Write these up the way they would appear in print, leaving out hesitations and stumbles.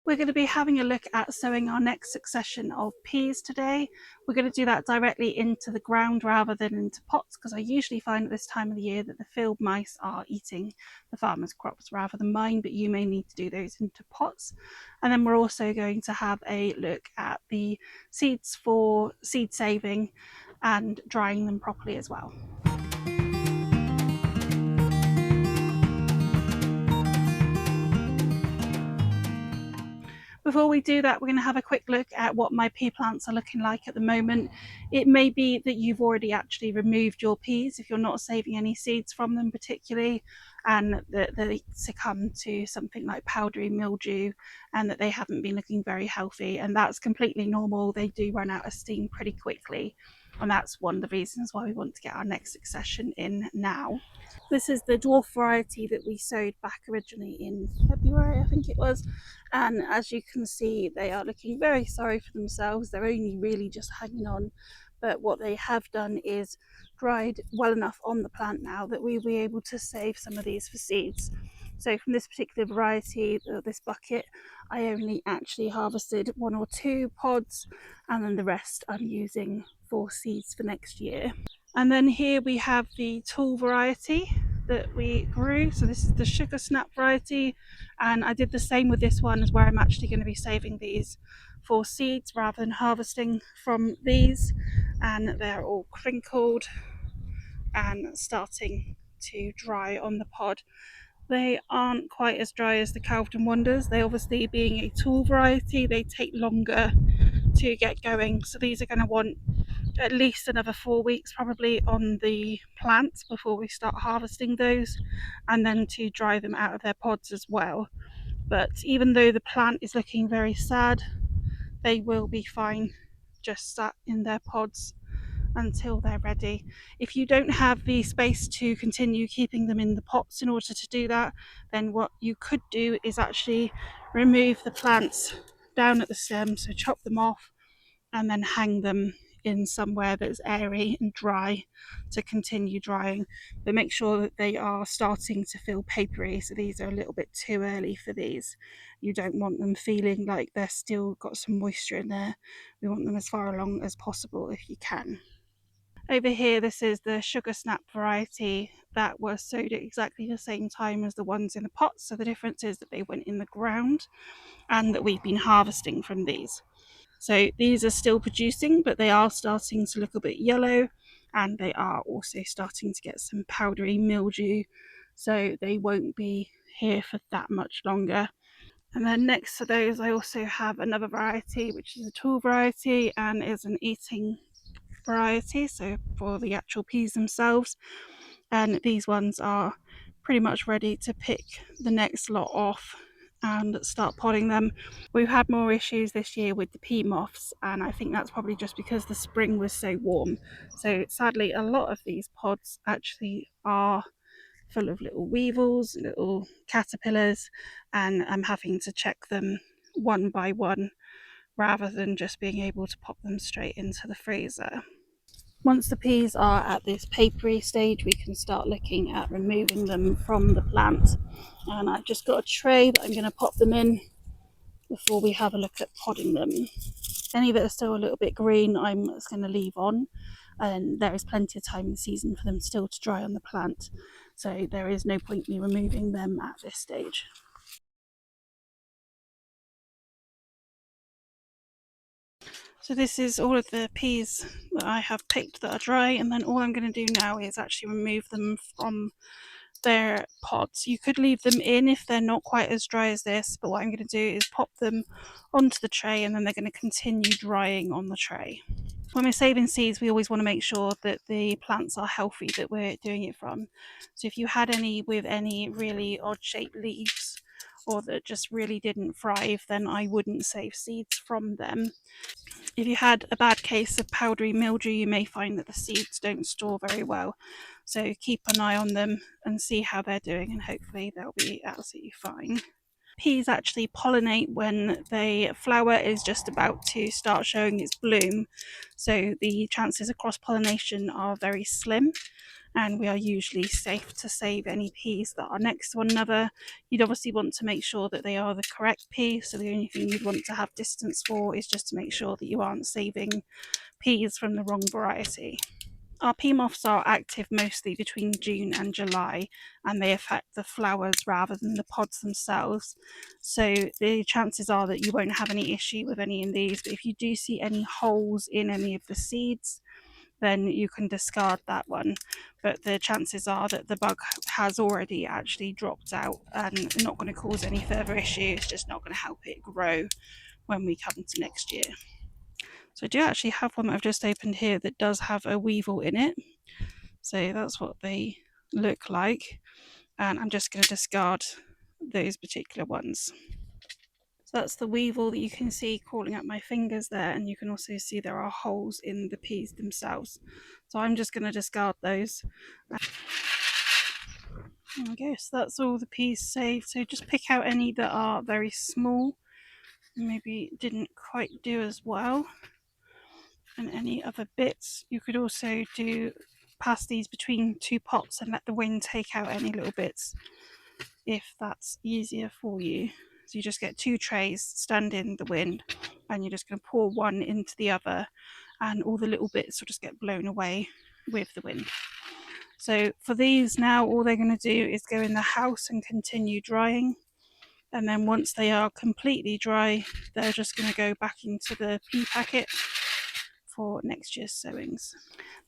We're going to be having a look at sowing our next succession of peas today. We're going to do that directly into the ground rather than into pots, because I usually find at this time of the year that the field mice are eating the farmers' crops rather than mine, but you may need to do those into pots. And then we're also going to have a look at the seeds for seed saving and drying them properly as well. Before we do that, we're going to have a quick look at what my pea plants are looking like at the moment. It may be that you've already actually removed your peas if you're not saving any seeds from them particularly, and that they succumb to something like powdery mildew and that they haven't been looking very healthy, and that's completely normal. They do run out of steam pretty quickly, and that's one of the reasons why we want to get our next succession in now. This is the dwarf variety that we sowed back originally in February, I think it was. And as you can see, they are looking very sorry for themselves. They're only really just hanging on. But what they have done is dried well enough on the plant now that we'll be able to save some of these for seeds. So from this particular variety, this bucket, I only actually harvested 1 or 2 pods, and then the rest I'm using for seeds for next year. And then here we have the tall variety that we grew. So this is the sugar snap variety, and I did the same with this one, as where I'm actually going to be saving these for seeds rather than harvesting from these. And they're all crinkled and starting to dry on the pod. They aren't quite as dry as the Calvin Wonders. They obviously, being a tall variety, they take longer to get going. So these are going to want at least another 4 weeks probably on the plants before we start harvesting those, and then to dry them out of their pods as well. But even though the plant is looking very sad, they will be fine just sat in their pods until they're ready. If you don't have the space to continue keeping them in the pots in order to do that, then what you could do is actually remove the plants down at the stem, so chop them off and then hang them in somewhere that's airy and dry to continue drying. But make sure that they are starting to feel papery, so these are a little bit too early for these. You don't want them feeling like they're still got some moisture in there. We want them as far along as possible if you can. Over here, this is the sugar snap variety that was sowed at exactly the same time as the ones in the pots. So the difference is that they went in the ground and that we've been harvesting from these. So these are still producing, but they are starting to look a bit yellow, and they are also starting to get some powdery mildew. So they won't be here for that much longer. And then next to those, I also have another variety, which is a tall variety and is an eating variety, so for the actual peas themselves. And these ones are pretty much ready to pick the next lot off and start podding them. We've had more issues this year with the pea moths, and I think that's probably just because the spring was so warm. So sadly, a lot of these pods actually are full of little weevils, little caterpillars, and I'm having to check them one by one rather than just being able to pop them straight into the freezer. Once the peas are at this papery stage, we can start looking at removing them from the plant. And I've just got a tray that I'm going to pop them in before we have a look at podding them. Any that are still a little bit green, I'm just going to leave on. And there is plenty of time in the season for them still to dry on the plant. So there is no point in me removing them at this stage. So this is all of the peas that I have picked that are dry, and then all I'm going to do now is actually remove them from their pods. You could leave them in if they're not quite as dry as this, but what I'm going to do is pop them onto the tray, and then they're going to continue drying on the tray. When we're saving seeds, we always want to make sure that the plants are healthy that we're doing it from. So if you had any with any really odd shaped leaves, or that just really didn't thrive, then I wouldn't save seeds from them. If you had a bad case of powdery mildew, you may find that the seeds don't store very well. So keep an eye on them and see how they're doing, and hopefully they'll be absolutely fine. Peas actually pollinate when the flower is just about to start showing its bloom. So the chances of cross pollination are very slim. and we are usually safe to save any peas that are next to one another. You'd obviously want to make sure that they are the correct pea, so the only thing you'd want to have distance for is just to make sure that you aren't saving peas from the wrong variety. Our pea moths are active mostly between June and July, and they affect the flowers rather than the pods themselves. So the chances are that you won't have any issue with any of these, but if you do see any holes in any of the seeds, then you can discard that one. But the chances are that the bug has already actually dropped out and not going to cause any further issues. It's just not going to help it grow when we come to next year. So I do actually have one that I've just opened here that does have a weevil in it. So that's what they look like. And I'm just going to discard those particular ones. So that's the weevil that you can see crawling up my fingers there, and you can also see there are holes in the peas themselves. So I'm just going to discard those. There we go, so that's all the peas saved. So just pick out any that are very small, maybe didn't quite do as well, and any other bits. You could also pass these between two pots and let the wind take out any little bits if that's easier for you. So you just get two trays, stand in the wind, and you're just going to pour one into the other, and all the little bits will just get blown away with the wind. So for these now, all they're going to do is go in the house and continue drying. And then once they are completely dry, they're just going to go back into the pea packet for next year's sowings.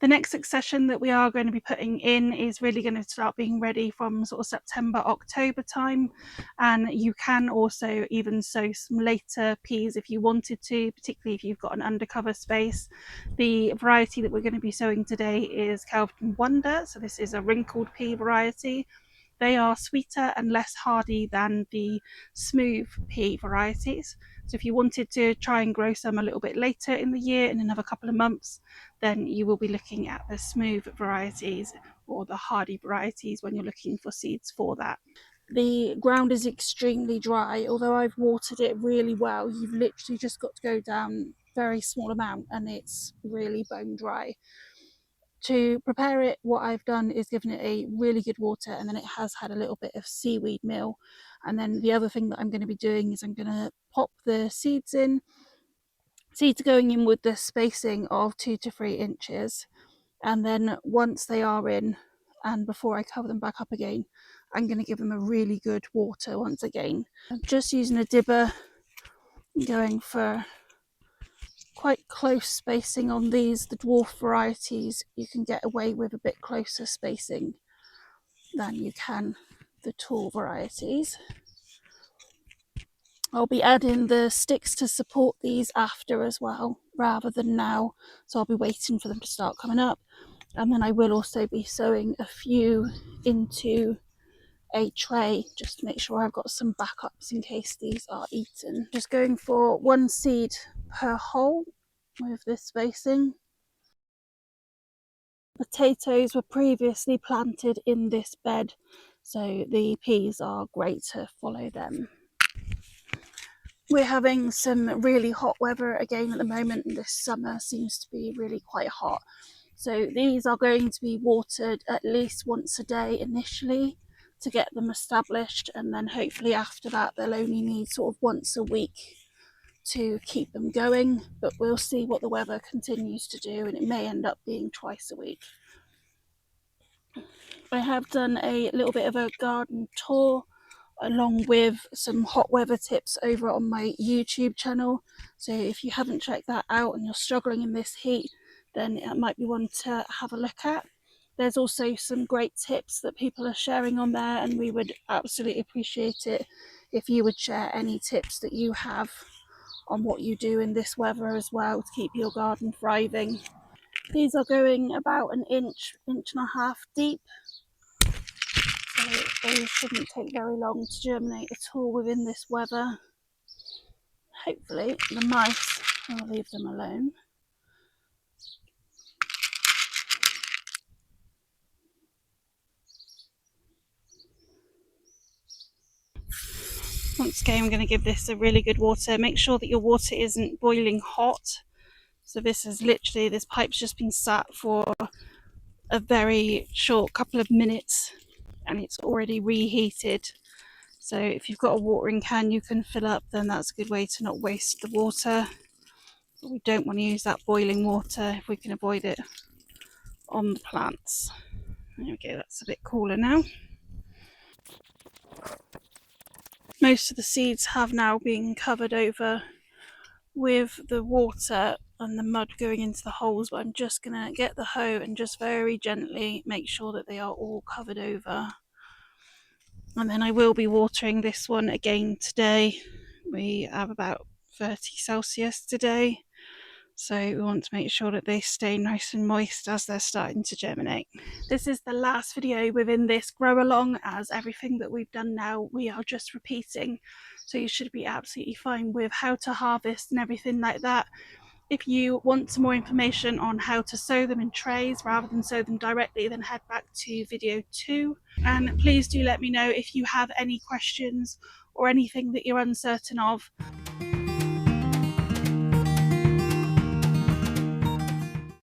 The next succession that we are going to be putting in is really going to start being ready from sort of September, October time. And you can also even sow some later peas if you wanted to, particularly if you've got an undercover space. The variety that we're going to be sowing today is Kelvin Wonder. So this is a wrinkled pea variety. They are sweeter and less hardy than the smooth pea varieties. So if you wanted to try and grow some a little bit later in the year, in another couple of months, then you will be looking at the smooth varieties or the hardy varieties when you're looking for seeds for that. The ground is extremely dry. Although I've watered it really well, you've literally just got to go down a very small amount and it's really bone dry. To prepare it, what I've done is given it a really good water, and then it has had a little bit of seaweed meal. And then the other thing that I'm going to be doing is I'm going to pop the seeds in. Seeds are going in with the spacing of 2 to 3 inches. And then once they are in, and before I cover them back up again, I'm going to give them a really good water once again. I'm just using a dibber, going for quite close spacing on these. The dwarf varieties, you can get away with a bit closer spacing than you can the tall varieties. I'll be adding the sticks to support these after as well, rather than now. So I'll be waiting for them to start coming up. And then I will also be sewing a few into a tray just to make sure I've got some backups in case these are eaten. Just going for 1 seed per hole with this spacing. Potatoes were previously planted in this bed, so the peas are great to follow them. We're having some really hot weather again at the moment, and this summer seems to be really quite hot. So these are going to be watered at least once a day initially to get them established, and then hopefully after that they'll only need sort of once a week to keep them going. But we'll see what the weather continues to do, and it may end up being twice a week. I have done a little bit of a garden tour along with some hot weather tips over on my YouTube channel. So if you haven't checked that out and you're struggling in this heat, then it might be one to have a look at. There's also some great tips that people are sharing on there, and we would absolutely appreciate it if you would share any tips that you have on what you do in this weather as well to keep your garden thriving. These are going about an inch, inch and a half deep. So they shouldn't take very long to germinate at all within this weather. Hopefully the mice will leave them alone. Once again, I'm going to give this a really good water. Make sure that your water isn't boiling hot. So this is literally, this pipe's just been sat for a very short couple of minutes and it's already reheated. So if you've got a watering can you can fill up, then that's a good way to not waste the water. But we don't want to use that boiling water if we can avoid it on the plants. There we go, that's a bit cooler now. Most of the seeds have now been covered over with the water and the mud going into the holes, but I'm just going to get the hoe and just very gently make sure that they are all covered over. And then I will be watering this one again today. We have about 30 Celsius today, so we want to make sure that they stay nice and moist as they're starting to germinate. This is the last video within this grow along, as everything that we've done now we are just repeating, so you should be absolutely fine with how to harvest and everything like that. If you want some more information on how to sow them in trays rather than sow them directly, then head back to video 2. And please do let me know if you have any questions or anything that you're uncertain of.